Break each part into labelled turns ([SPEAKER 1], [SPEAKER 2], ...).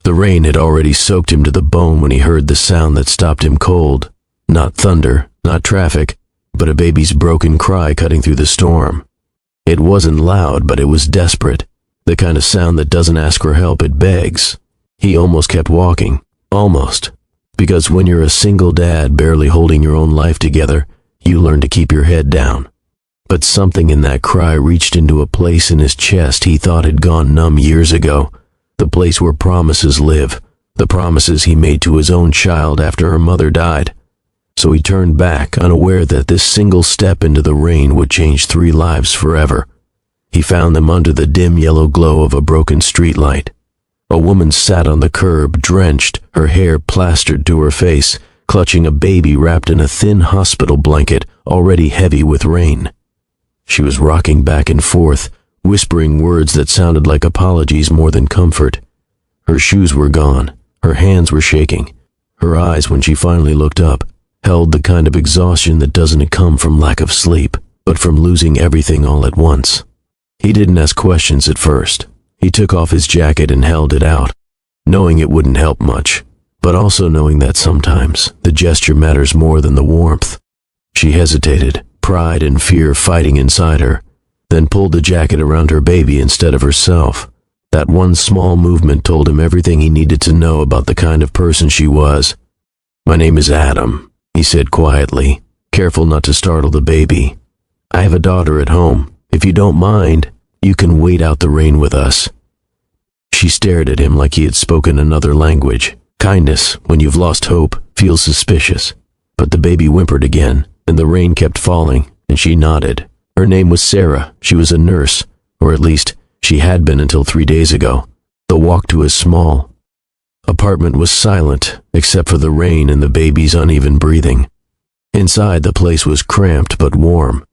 [SPEAKER 1] The rain had already soaked him to the bone when he heard the sound that stopped him cold. Not thunder, not traffic, but a baby's broken cry cutting through the storm. It wasn't loud, but it was desperate. The kind of sound that doesn't ask for help, it begs. He almost kept walking. Almost. Because when you're a single dad barely holding your own life together, you learn to keep your head down. But something in that cry reached into a place in his chest he thought had gone numb years ago. The place where promises live. The promises he made to his own child after her mother died. So he turned back, unaware that this single step into the rain would change 3 lives forever. He found them under the dim yellow glow of a broken streetlight. A woman sat on the curb, drenched, her hair plastered to her face, clutching a baby wrapped in a thin hospital blanket, already heavy with rain. She was rocking back and forth, whispering words that sounded like apologies more than comfort. Her shoes were gone, her hands were shaking. Her eyes, when she finally looked up, held the kind of exhaustion that doesn't come from lack of sleep, but from losing everything all at once. He didn't ask questions at first. He took off his jacket and held it out, knowing it wouldn't help much, but also knowing that sometimes the gesture matters more than the warmth. She hesitated, pride and fear fighting inside her, then pulled the jacket around her baby instead of herself. That one small movement told him everything he needed to know about the kind of person she was. "My name is Adam," he said quietly, careful not to startle the baby. "I have a daughter at home. If you don't mind, you can wait out the rain with us." She stared at him like he had spoken another language. Kindness, when you've lost hope, feels suspicious. But the baby whimpered again, and the rain kept falling, and she nodded. Her name was Sarah. She was a nurse, or at least, she had been until 3 days ago. The walk to his small apartment was silent, except for the rain and the baby's uneven breathing. Inside, the place was cramped but warm.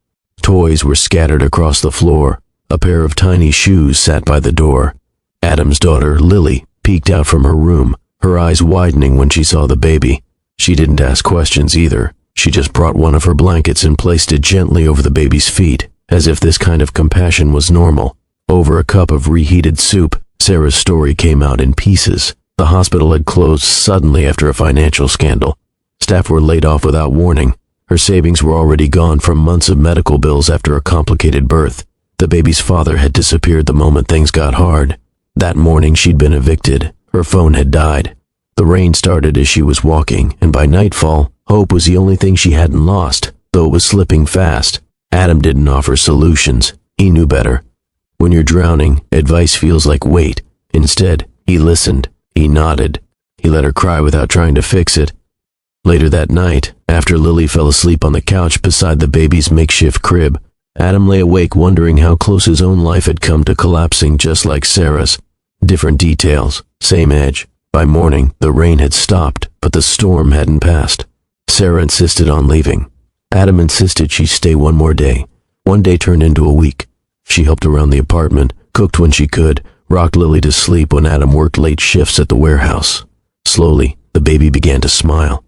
[SPEAKER 1] Toys were scattered across the floor. A pair of tiny shoes sat by the door. Adam's daughter, Lily, peeked out from her room, her eyes widening when she saw the baby. She didn't ask questions either. She just brought one of her blankets and placed it gently over the baby's feet, as if this kind of compassion was normal. Over a cup of reheated soup, Sarah's story came out in pieces. The hospital had closed suddenly after a financial scandal. Staff were laid off without warning. Her savings were already gone from months of medical bills after a complicated birth. The baby's father had disappeared the moment things got hard. That morning she'd been evicted. Her phone had died. The rain started as she was walking, and by nightfall, hope was the only thing she hadn't lost, though it was slipping fast. Adam didn't offer solutions. He knew better. When you're drowning, advice feels like weight. Instead, he listened. He nodded. He let her cry without trying to fix it. Later that night, after Lily fell asleep on the couch beside the baby's makeshift crib, Adam lay awake wondering how close his own life had come to collapsing just like Sarah's. Different details, same edge. By morning, the rain had stopped, but the storm hadn't passed. Sarah insisted on leaving. Adam insisted she stay one more day. One day turned into a week. She helped around the apartment, cooked when she could, rocked Lily to sleep when Adam worked late shifts at the warehouse. Slowly, the baby began to smile.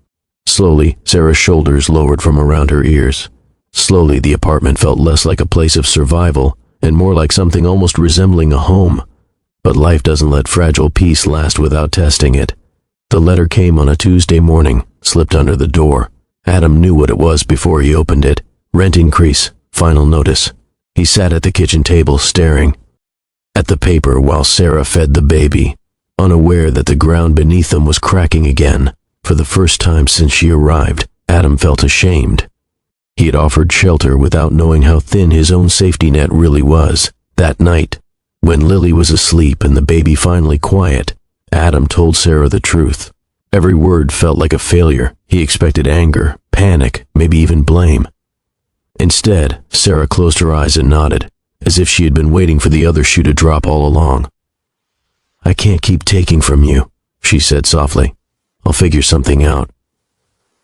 [SPEAKER 1] Slowly, Sarah's shoulders lowered from around her ears. Slowly, the apartment felt less like a place of survival and more like something almost resembling a home. But life doesn't let fragile peace last without testing it. The letter came on a Tuesday morning, slipped under the door. Adam knew what it was before he opened it. Rent increase, final notice. He sat at the kitchen table staring at the paper while Sarah fed the baby, unaware that the ground beneath them was cracking again. For the first time since she arrived, Adam felt ashamed. He had offered shelter without knowing how thin his own safety net really was. That night, when Lily was asleep and the baby finally quiet, Adam told Sarah the truth. Every word felt like a failure. He expected anger, panic, maybe even blame. Instead, Sarah closed her eyes and nodded, as if she had been waiting for the other shoe to drop all along. "I can't keep taking from you," she said softly. "I'll figure something out."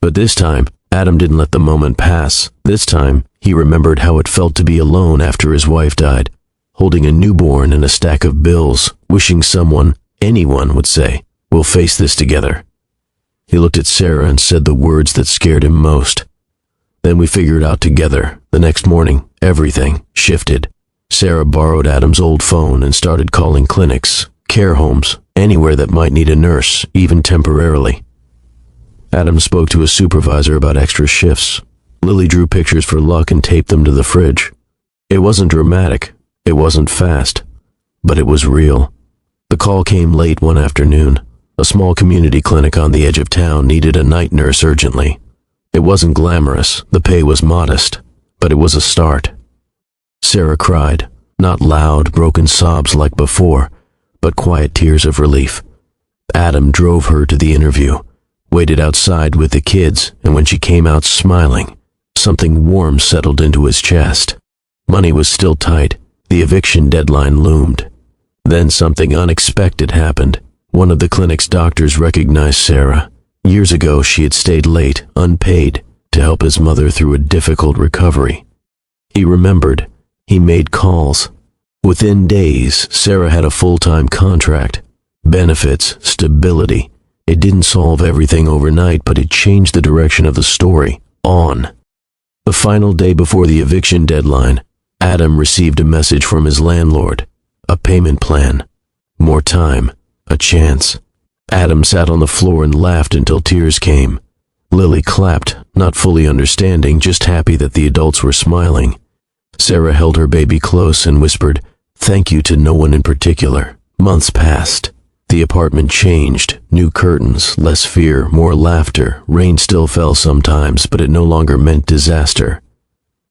[SPEAKER 1] But this time, Adam didn't let the moment pass. This time, he remembered how it felt to be alone after his wife died, holding a newborn and a stack of bills, wishing someone, anyone would say, "We'll face this together." He looked at Sarah and said the words that scared him most. Then we figured it out together. The next morning, everything shifted. Sarah borrowed Adam's old phone and started calling clinics, care homes, Anywhere that might need a nurse, even temporarily. Adam spoke to his supervisor about extra shifts. Lily drew pictures for luck and taped them to the fridge. It wasn't dramatic, it wasn't fast, but it was real. The call came late one afternoon. A small community clinic on the edge of town needed a night nurse urgently. It wasn't glamorous, the pay was modest, but it was a start. Sarah cried, not loud, broken sobs like before, but quiet tears of relief. Adam drove her to the interview, waited outside with the kids, and when she came out smiling, something warm settled into his chest. Money was still tight. The eviction deadline loomed. Then something unexpected happened. One of the clinic's doctors recognized Sarah. Years ago, she had stayed late, unpaid, to help his mother through a difficult recovery. He remembered. He made calls. Within days, Sarah had a full-time contract. Benefits, stability. It didn't solve everything overnight, but it changed the direction of the story. On. The final day before the eviction deadline, Adam received a message from his landlord. A payment plan. More time. A chance. Adam sat on the floor and laughed until tears came. Lily clapped, not fully understanding, just happy that the adults were smiling. Sarah held her baby close and whispered, "Thank you to no one in particular." Months passed. The apartment changed. New curtains, less fear, more laughter. Rain still fell sometimes, but it no longer meant disaster.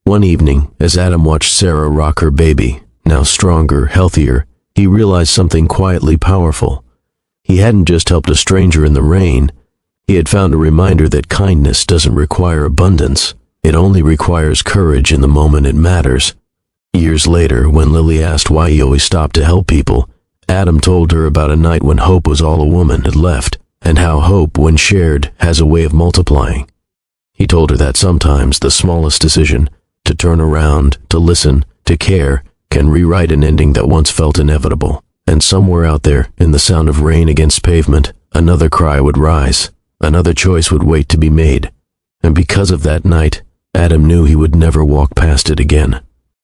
[SPEAKER 1] One evening, as Adam watched Sarah rock her baby, now stronger, healthier, he realized something quietly powerful. He hadn't just helped a stranger in the rain. He had found a reminder that kindness doesn't require abundance. It only requires courage in the moment it matters. Years later, when Lily asked why he always stopped to help people, Adam told her about a night when hope was all a woman had left, and how hope, when shared, has a way of multiplying. He told her that sometimes the smallest decision, to turn around, to listen, to care, can rewrite an ending that once felt inevitable. And somewhere out there, in the sound of rain against pavement, another cry would rise. Another choice would wait to be made. And because of that night, Adam knew he would never walk past it again.